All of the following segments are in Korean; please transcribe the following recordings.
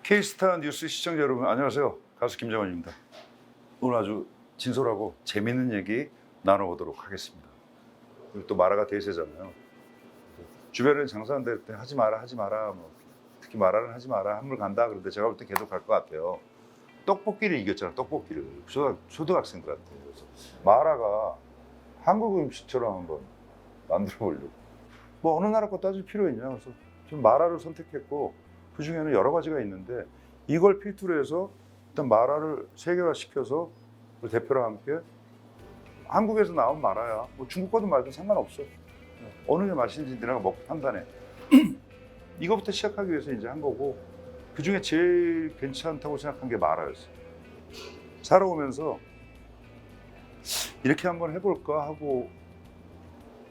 K스타 뉴스 시청자 여러분 안녕하세요. 가수 김정은입니다. 오늘 아주 진솔하고 재밌는 얘기 나눠보도록 하겠습니다. 그리고 또 마라가 대세잖아요. 주변에 장사하는데 하지 마라 뭐 특히 마라는 하지 마라 한물 간다 그런데 제가 볼 때 계속 갈 것 같아요. 떡볶이를 이겼잖아. 떡볶이를 초등학생들한테. 그래서 마라가 한국 음식처럼 한번 만들어 보려고. 뭐 어느 나라 거 따질 필요 있냐. 그래서 좀 마라를 선택했고 그 중에는 여러 가지가 있는데 이걸 필두로 해서 일단 마라를 세계화시켜서 그 대표랑 함께 한국에서 나온 마라야. 뭐 중국 거든 말든 상관없어. 어느 게 맛있는지 내가 먹고 판단해. 이거부터 시작하기 위해서 이제 한 거고 그 중에 제일 괜찮다고 생각한 게 마라였어요. 살아오면서 이렇게 한번 해볼까 하고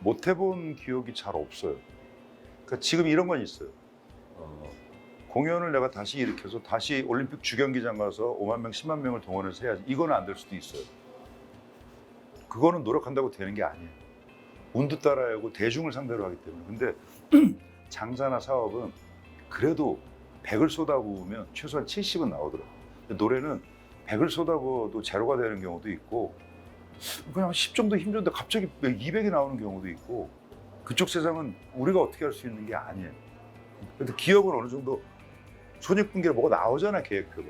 못 해본 기억이 잘 없어요. 그러니까 지금 이런 건 있어요. 공연을 내가 다시 일으켜서 다시 올림픽 주경기장 가서 5만 명, 10만 명을 동원해서 해야지. 이거는 안 될 수도 있어요. 그거는 노력한다고 되는 게 아니에요. 운도 따라야 하고 대중을 상대로 하기 때문에. 근데 장사나 사업은 그래도 100을 쏟아부으면 최소한 70은 나오더라고요. 노래는 100을 쏟아부어도 제로가 되는 경우도 있고 그냥 10 정도 힘줬는데 갑자기 200이 나오는 경우도 있고 그쪽 세상은 우리가 어떻게 할 수 있는 게 아니에요. 근데 기업은 어느 정도 손익분기로 뭐가 나오잖아, 계획표가.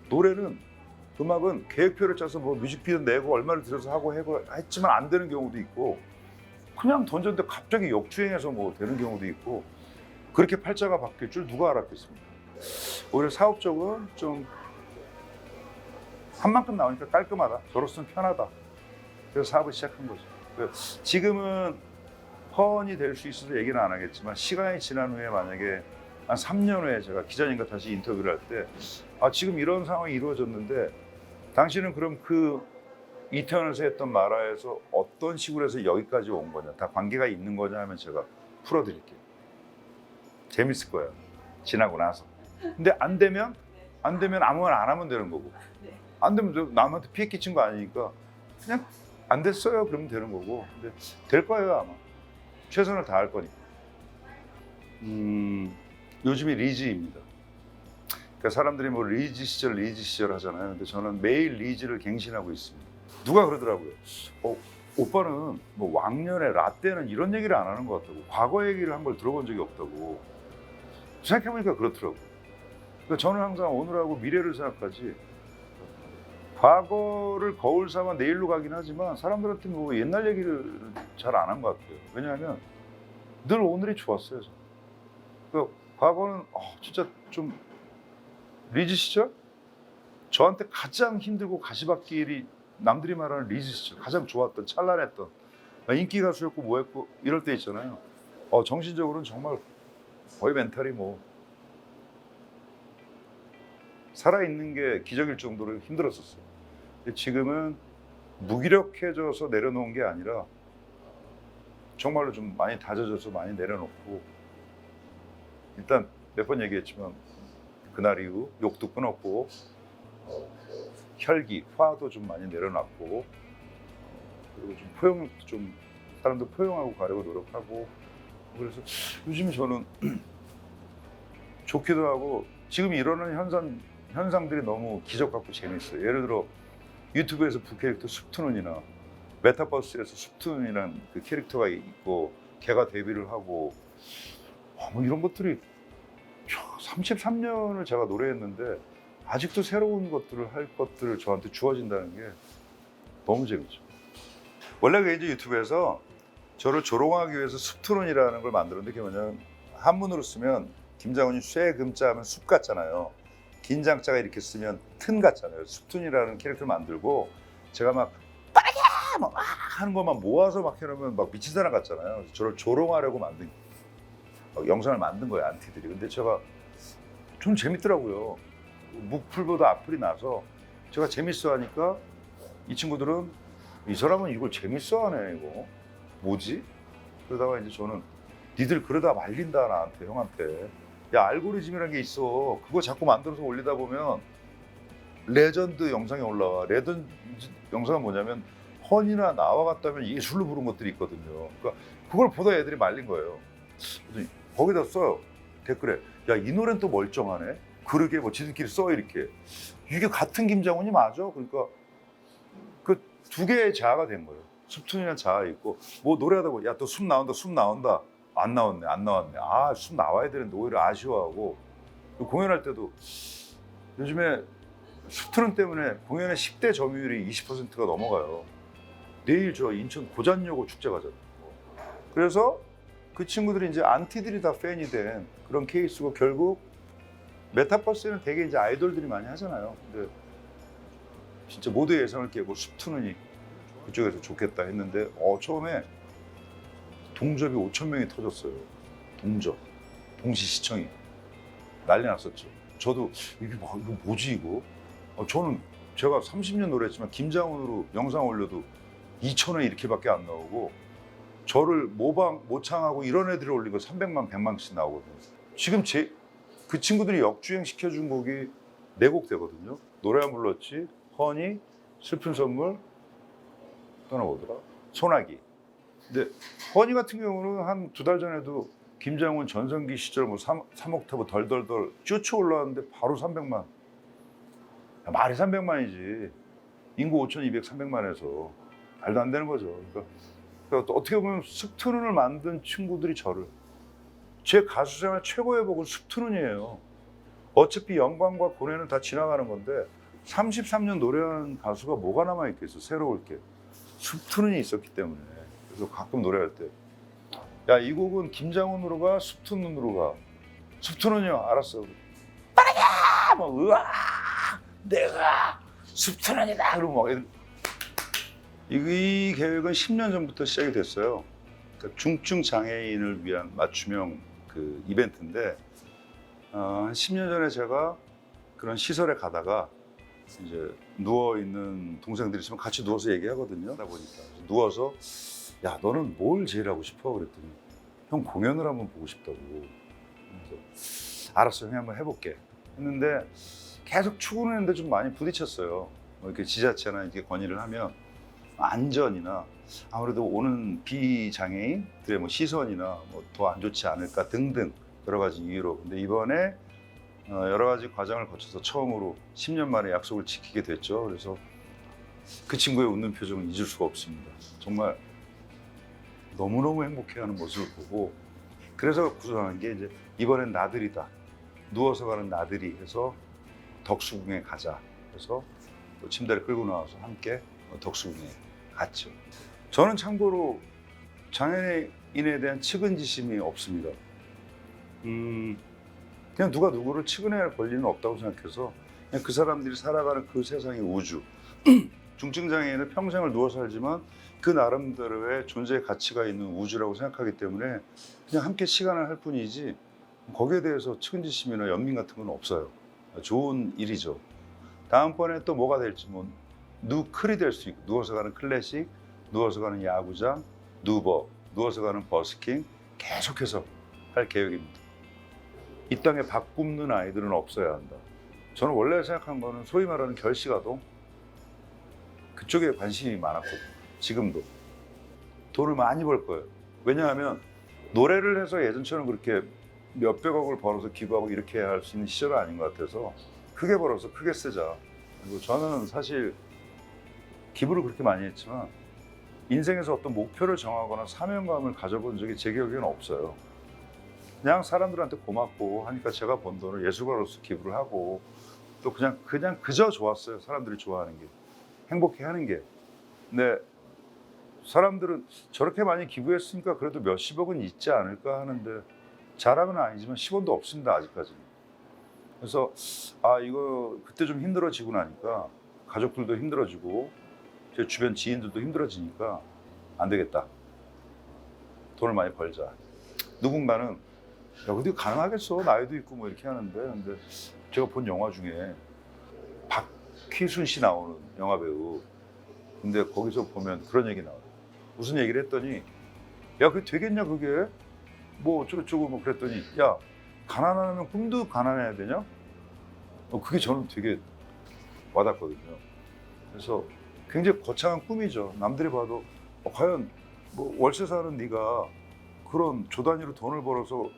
노래는, 음악은 계획표를 짜서 뭐 뮤직비디오 내고 얼마를 들여서 하고 했지만 안 되는 경우도 있고 그냥 던졌는데 갑자기 역주행해서 뭐 되는 경우도 있고 그렇게 팔자가 바뀔 줄 누가 알았겠습니까? 오히려 사업적은 좀 한 만큼 나오니까 깔끔하다. 저로서는 편하다. 그래서 사업을 시작한 거죠. 지금은 허언이 될 수 있어서 얘기는 안 하겠지만 시간이 지난 후에 만약에 한 3년 후에 제가 기자님과 다시 인터뷰를 할 때 지금 이런 상황이 이루어졌는데 당신은 그럼 그 이태원에서 했던 마라에서 어떤 식으로 해서 여기까지 온 거냐, 다 관계가 있는 거냐 하면 제가 풀어드릴게요. 재밌을 거예요. 지나고 나서. 근데 안 되면 아무거나 안 하면 되는 거고 안 되면 남한테 피해 끼친 거 아니니까 그냥 안 됐어요 그러면 되는 거고 근데 될 거예요 아마. 최선을 다할 거니까. 요즘이 리즈입니다. 그러니까 사람들이 뭐 리즈 시절 하잖아요. 근데 저는 매일 리즈를 갱신하고 있습니다. 누가 그러더라고요. 오빠는 뭐 왕년에 라떼는 이런 얘기를 안 하는 것 같다고. 과거 얘기를 한 걸 들어본 적이 없다고. 생각해보니까 그렇더라고요. 그러니까 저는 항상 오늘하고 미래를 생각하지 과거를 거울 삼아 내일로 가긴 하지만 사람들한테 뭐 옛날 얘기를 잘 안 한 것 같아요. 왜냐하면 늘 오늘이 좋았어요. 그러니까 과거는 진짜 좀 리즈 시절? 저한테 가장 힘들고 가시밭길이 남들이 말하는 리즈 시절 가장 좋았던 찬란했던 인기 가수였고 뭐했고 이럴 때 있잖아요. 정신적으로는 정말 거의 멘탈이 뭐 살아있는 게 기적일 정도로 힘들었었어요. 근데 지금은 무기력해져서 내려놓은 게 아니라 정말로 좀 많이 다져져서 많이 내려놓고 일단 몇 번 얘기했지만 그날 이후 욕도 끊었고 혈기, 화도 좀 많이 내려놨고 그리고 좀 포용력도 좀 사람들 포용하고 가려고 노력하고 그래서 요즘 저는 좋기도 하고 지금 일어나는 현상들이 너무 기적 같고 재밌어요. 예를 들어 유튜브에서 부캐릭터 숲투눈이나 메타버스에서 숲투눈이라는 그 캐릭터가 있고 걔가 데뷔를 하고 뭐 이런 것들이 33년을 제가 노래했는데 아직도 새로운 것들을 할 것들을 저한테 주어진다는 게 너무 재밌죠. 원래 그 이제 유튜브에서 저를 조롱하기 위해서 숲투눈이라는 걸 만들었는데 그게 뭐냐면 한문으로 쓰면 김장훈이 쇠금자 하면 숲 같잖아요. 긴장자가 이렇게 쓰면 튼 같잖아요. 숲툰이라는 캐릭터를 만들고 제가 막 빠르게 막 하는 것만 모아서 막 해놓으면 막 미친 사람 같잖아요. 저를 조롱하려고 만든 영상을 만든 거예요, 안티들이. 근데 제가 좀 재밌더라고요. 묵풀보다 악플이 나서 제가 재밌어 하니까 이 친구들은 이 사람은 이걸 재밌어 하네 이거 뭐지? 그러다가 이제 저는 니들 그러다 말린다 나한테 형한테 야 알고리즘이라는 게 있어. 그거 자꾸 만들어서 올리다 보면 레전드 영상이 올라와. 레전드 영상은 뭐냐면 헌이나 나와 같다면 예술로 부른 것들이 있거든요. 그러니까 그걸 보다 애들이 말린 거예요. 거기다 써요. 댓글에 야 이 노래는 또 멀쩡하네. 그러게 뭐 지들끼리 써 이렇게. 이게 같은 김장훈이 맞아? 그러니까 그 두 개의 자아가 된 거예요. 숲툰이라는 자아 있고 뭐 노래하다 보니 야 또 숲 나온다 숲 나온다 안 나왔네 안 나왔네 아 숲 나와야 되는데 오히려 아쉬워하고 공연할 때도 요즘에 숲트론 때문에 공연의 10대 점유율이 20%가 넘어가요. 내일 저 인천 고잔여고 축제 가잖아요. 그래서 그 친구들이 이제 안티들이 다 팬이 된 그런 케이스고 결국 메타버스에는 되게 이제 아이돌들이 많이 하잖아요. 근데 진짜 모두의 예상을 깨고 숲트론이 그쪽에서 좋겠다 했는데 처음에 동접이 5천 명이 터졌어요. 동접, 동시 시청이 난리 났었죠. 저도 이게 이거 뭐지 이거? 저는 제가 30년 노래했지만 김장훈으로 영상 올려도 2,000원 이렇게밖에 안 나오고 저를 모창하고 이런 애들이 올린 거 300만, 100만씩 나오거든요. 지금 그 친구들이 역주행 시켜준 곡이 4곡 되거든요. 노래 안 불렀지, 허니, 슬픈 선물, 또 하나 뭐더라? 소나기. 근데 허니 같은 경우는 한 2달 전에도 김장훈 전성기 시절 뭐 3옥타브 덜덜덜 쭈쳐 올라왔는데 바로 300만. 야, 말이 300만이지. 인구 5,200, 300만에서 말도 안 되는 거죠. 그러니까 어떻게 보면 숲트룬을 만든 친구들이 저를 제 가수 생활 최고의 복은 숲트룬이에요. 어차피 영광과 고뇌는 다 지나가는 건데 33년 노래한 가수가 뭐가 남아있겠어 새로울 게. 숲트룬이 있었기 때문에. 그래서 가끔 노래할 때 야, 이 곡은 김장훈으로 가, 숲트룬으로 가. 숲트룬이요, 알았어. 빠르게! 막, 으아! 내가 숲트룬이다! 그러고 막. 이 계획은 10년 전부터 시작이 됐어요. 그러니까 중증 장애인을 위한 맞춤형 그 이벤트인데, 한 10년 전에 제가 그런 시설에 가다가 이제 누워있는 동생들이 있으면 같이 누워서 얘기하거든요. 하다 보니까. 누워서 야 너는 뭘 제일 하고 싶어? 그랬더니 형 공연을 한번 보고 싶다고. 그래서 알았어 형이 한번 해볼게 했는데 계속 추구는 했는데 좀 많이 부딪혔어요. 뭐 이렇게 지자체나 이렇게 건의를 하면 안전이나 아무래도 오는 비장애인들의 뭐 시선이나 뭐 더 안 좋지 않을까 등등 여러 가지 이유로. 근데 이번에 여러 가지 과정을 거쳐서 처음으로 10년 만에 약속을 지키게 됐죠. 그래서 그 친구의 웃는 표정은 잊을 수가 없습니다. 정말 너무너무 행복해하는 모습을 보고 그래서 구성한 게 이제 이번엔 나들이다. 누워서 가는 나들이 해서 덕수궁에 가자. 그래서 또 침대를 끌고 나와서 함께 덕수궁에 갔죠. 저는 참고로 장애인에 대한 측은지심이 없습니다. 그냥 누가 누구를 측은해야 할 권리는 없다고 생각해서 그냥 그 사람들이 살아가는 그 세상의 우주. 중증장애인은 평생을 누워 살지만 그 나름대로의 존재의 가치가 있는 우주라고 생각하기 때문에 그냥 함께 시간을 할 뿐이지 거기에 대해서 측은지심이나 연민 같은 건 없어요. 좋은 일이죠. 다음번에 또 뭐가 될지 뭐 누클이 될 수 있고 누워서 가는 클래식, 누워서 가는 야구장, 누버, 누워서 가는 버스킹 계속해서 할 계획입니다. 이 땅에 밥 굶는 아이들은 없어야 한다. 저는 원래 생각한 거는 소위 말하는 결식아동 그쪽에 관심이 많았거든요. 지금도 돈을 많이 벌 거예요. 왜냐하면 노래를 해서 예전처럼 그렇게 몇백억을 벌어서 기부하고 이렇게 할 수 있는 시절은 아닌 것 같아서 크게 벌어서 크게 쓰자. 그리고 저는 사실 기부를 그렇게 많이 했지만 인생에서 어떤 목표를 정하거나 사명감을 가져본 적이 제 기억에는 없어요. 그냥 사람들한테 고맙고 하니까 제가 번 돈을 예술가로서 기부를 하고 또 그냥 그저 좋았어요. 사람들이 좋아하는 게, 행복해하는 게. 근데 사람들은 저렇게 많이 기부했으니까 그래도 몇십억은 있지 않을까 하는데 자랑은 아니지만 10원도 없습니다 아직까지는. 그래서 이거 그때 좀 힘들어지고 나니까 가족들도 힘들어지고 제 주변 지인들도 힘들어지니까 안 되겠다. 돈을 많이 벌자. 누군가는 야 근데 가능하겠어 나이도 있고 뭐 이렇게 하는데 근데 제가 본 영화 중에 박희순 씨 나오는 영화 배우 근데 거기서 보면 그런 얘기 나와요. 무슨 얘기를 했더니 야 그게 되겠냐 그게 뭐 어쩌고저쩌고 뭐 그랬더니 야 가난하면 꿈도 가난해야 되냐? 그게 저는 되게 와닿거든요. 그래서 굉장히 거창한 꿈이죠. 남들이 봐도 과연 뭐 월세 사는 네가 그런 조 단위로 돈을 벌어서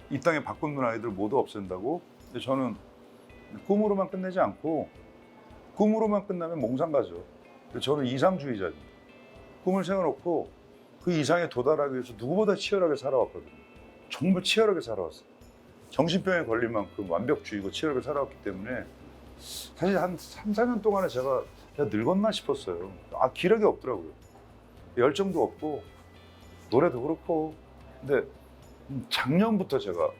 이 땅에 밥 굶는 아이들 모두 없앤다고? 근데 저는 꿈으로만 끝내지 않고 꿈으로만 끝나면 몽상 가죠. 저는 이상주의자입니다. 꿈을 세워놓고 그 이상에 도달하기 위해서 누구보다 치열하게 살아왔거든요. 정말 치열하게 살아왔어요. 정신병에 걸릴 만큼 완벽주의고 치열하게 살아왔기 때문에 사실 한 3, 4년 동안에 제가 늙었나 싶었어요. 기력이 없더라고요. 열정도 없고 노래도 그렇고. 근데 작년부터 제가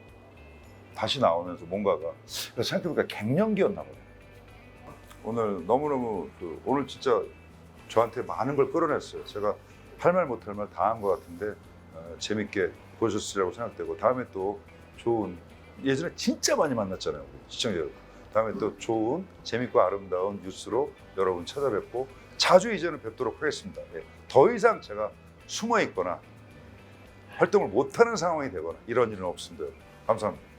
다시 나오면서 뭔가가 생각해보니까 갱년기였나 봐요. 오늘 너무너무 오늘 진짜 저한테 많은 걸 끌어냈어요. 제가 할 말 못할 말 다 한 것 같은데 재밌게 보셨으리라고 생각되고, 다음에 또 좋은, 예전에 진짜 많이 만났잖아요, 우리 시청자 여러분. 다음에 또 좋은 재밌고 아름다운 뉴스로 여러분 찾아뵙고 자주 이제는 뵙도록 하겠습니다. 예. 더 이상 제가 숨어 있거나 활동을 못하는 상황이 되거나 이런 일은 없습니다. 감사합니다.